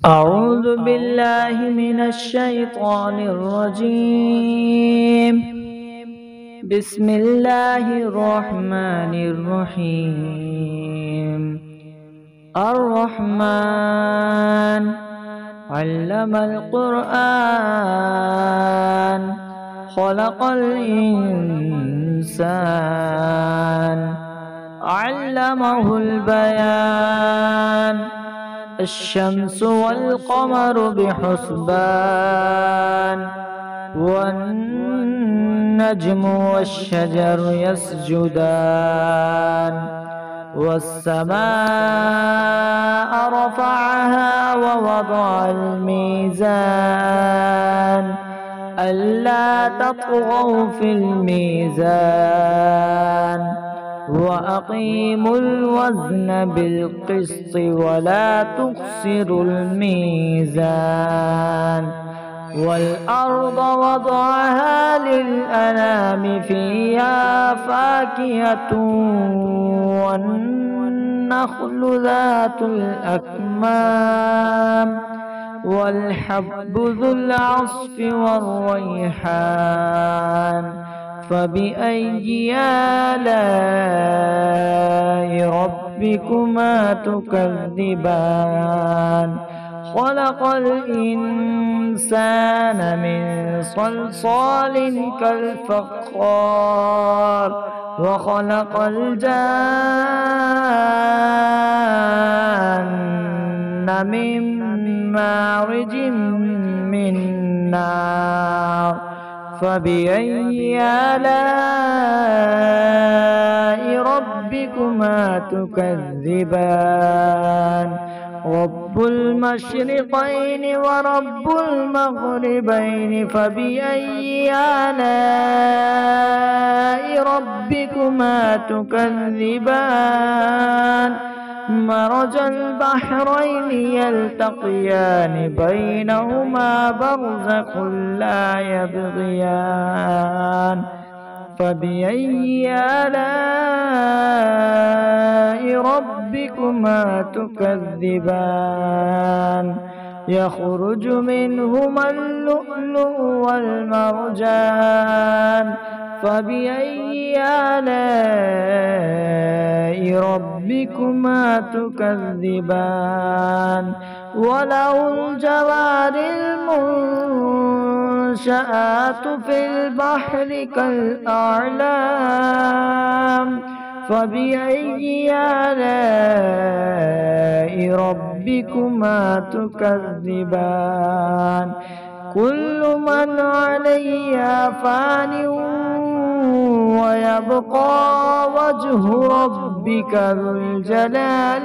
أعوذ بالله من الشيطان الرجيم. بسم الله الرحمن الرحيم. الرحمن علم القرآن خلق الإنسان علمه البيان. الشمس والقمر بحسبان والنجم والشجر يسجدان والسماء رفعها ووضع الميزان ألا تطغوا في الميزان وأقيموا الوزن بالقسط ولا تخسروا الميزان. والأرض وضعها للأنام فيها فاكهة والنخل ذات الأكمام والحب ذو العصف والريحان. فبأي آلاء ربكما تكذبان؟ خلق الإنسان من صلصال كالفخار وخلق الجان من مارج من نار. فبأي آلاء ربكما تكذبان؟ رب المشرقين ورب المغربين. فبأي آلاء ربكما تكذبان؟ مرج البحرين يلتقيان بينهما برزخ لا يبغيان. فبأي آلاء ربكما تكذبان؟ يخرج منهما اللؤلؤ والمرجان. فبأي آلاء ربكما تكذبان؟ وله الجوار المنشآت في البحر كالأعلام. فبأي آلاء ربكما تكذبان؟ كل من عليها فان ويبقى وجه ربك ذو الجلال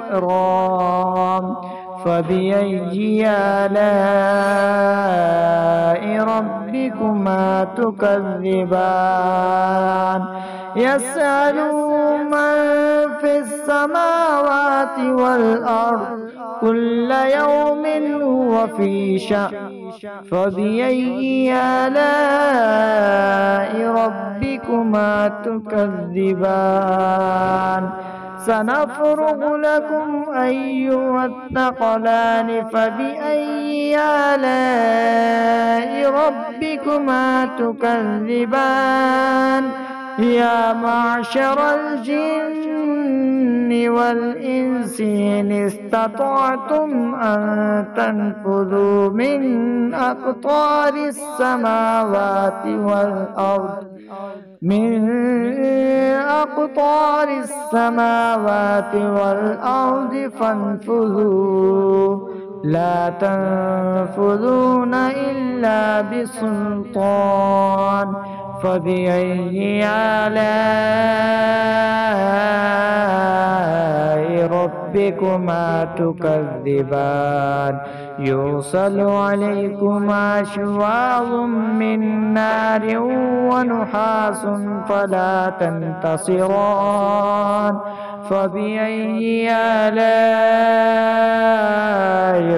والإكرام. فبأي آلاء ربكما تكذبان؟ يسأله من في السماوات والأرض كل يوم هو في شأن. فبأي آلاء ربكما تكذبان؟ سنفرغ لكم أيها الثقلان. فبأي آلاء ربكما تكذبان؟ يا معشر الجن والإنس إن استطعتم أن تنفذوا من أقطار السماوات والأرض فانفذوا لا تنفذون إلا بسلطان. فبأي آلاء ربكما تكذبان؟ يرسل عليكما شواظ من نار ونحاس فلا تنتصران. فبأي آلاء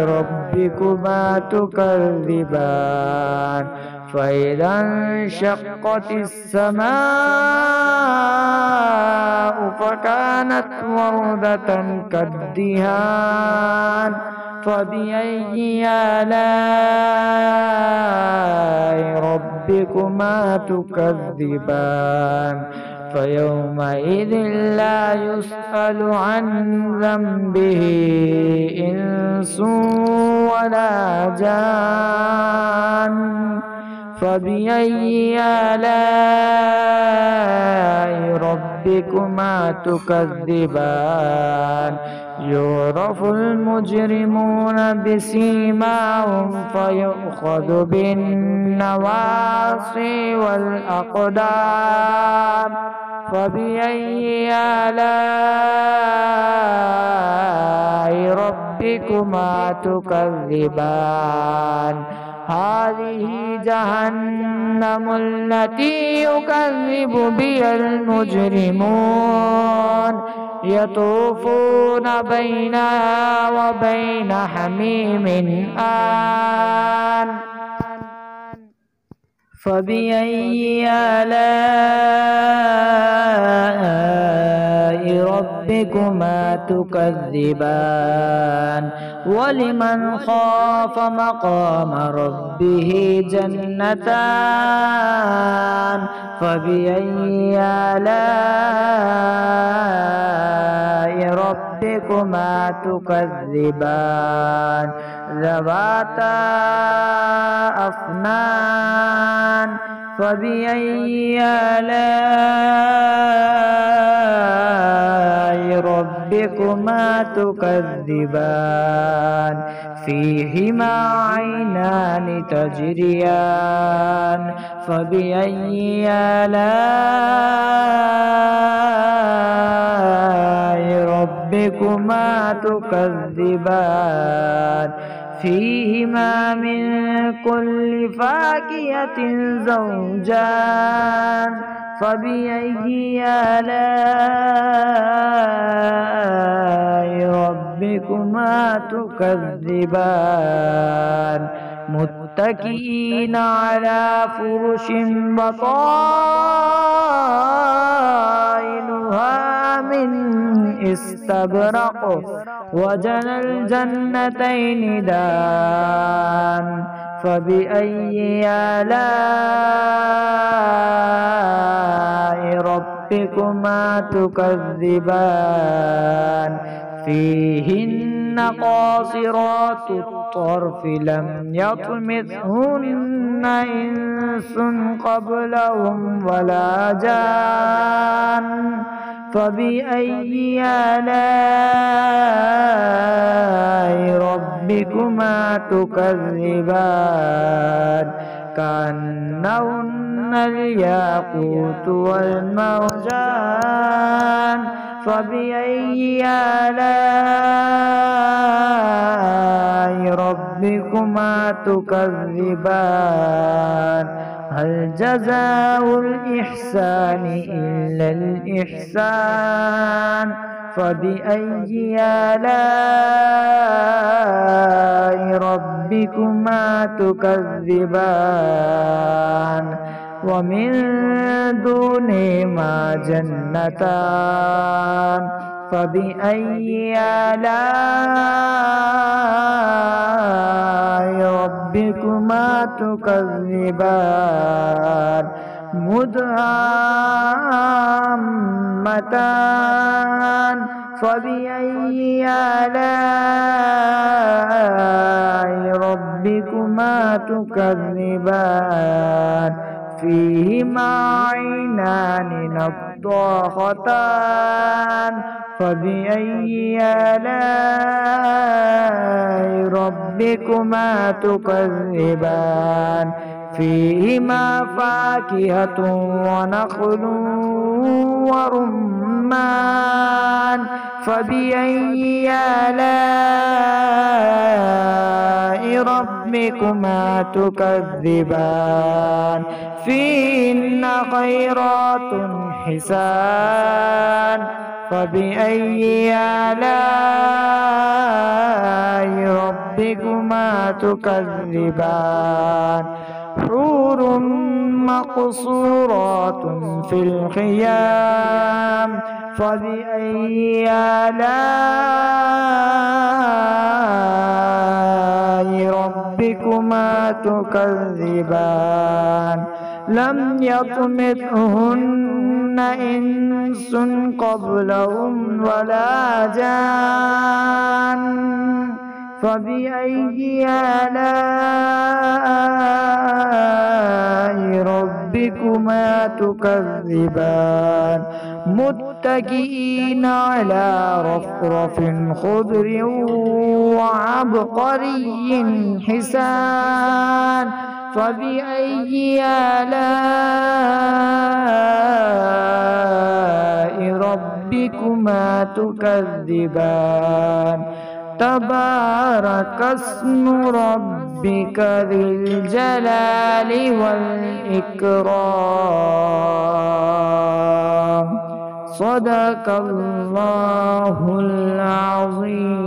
ربكما تكذبان؟ فإذا انشقت السماء فكانت وردة كالدهان فبأي آلاء ربكما تكذبان فيومئذ لا يسأل عن ذنبه إنس ولا جان فبأي آلاء ربكما تكذبان يعرف المجرمون بسيماهم فيؤخذ بالنواصي والأقدام فبأي آلاء ربكما تكذبان هذه جهنم التي يكذب بها المجرمون يطوفون بينها وبين حميم آن فبأي آلاء ربكما تكذبان ولمن خاف مقام ربه جنتان فبأي آلاء ربكما تكذبان ذواتا أفنان فبأي آلاء ربكما تكذبان فيهما عينان تجريان فبأي آلاء ربكما تكذبان فيهما من كل فاكهة زوجان فبأي آلاء ربكما تكذبان متكئين على فرش بطائنها من استبرق وجنى الجنتين دان فبأي آلاء ربكما تكذبان فيهن قاصرات الطرف لم يطمثهن إنس قبلهم ولا جان فبأي آلاء ربكما تكذبان كأنهن الياقوت والمرجان فبأي آلاء ربكما تكذبان هل جزاء الإحسان إلا الإحسان فبأي آلاء ربكما تكذبان ومن دونهما جنتان فبأي آلاء ربكما تكذبان مدهامتان فبأي آلاء ربكما تكذبان فيهما عينان نضاختان فبأي آلاء ربكما تكذبان فيهما فاكهة ونخل ورمان فبأي آلاء ربكما تكذبان فيهن خيرات حسان فبأي آلاء ربكما تكذبان حور مقصورات في الخيام فبأي آلاء ربكما تكذبان لم يطمثهن إنس قبلهم ولا جان فبأي آلاء ربكما تكذبان متكئين على رفرف خضر وعبقري حسان فبأي آلاء ربكما تكذبان تبارك اسم ربك ذي الجلال والإكرام صدق الله العظيم.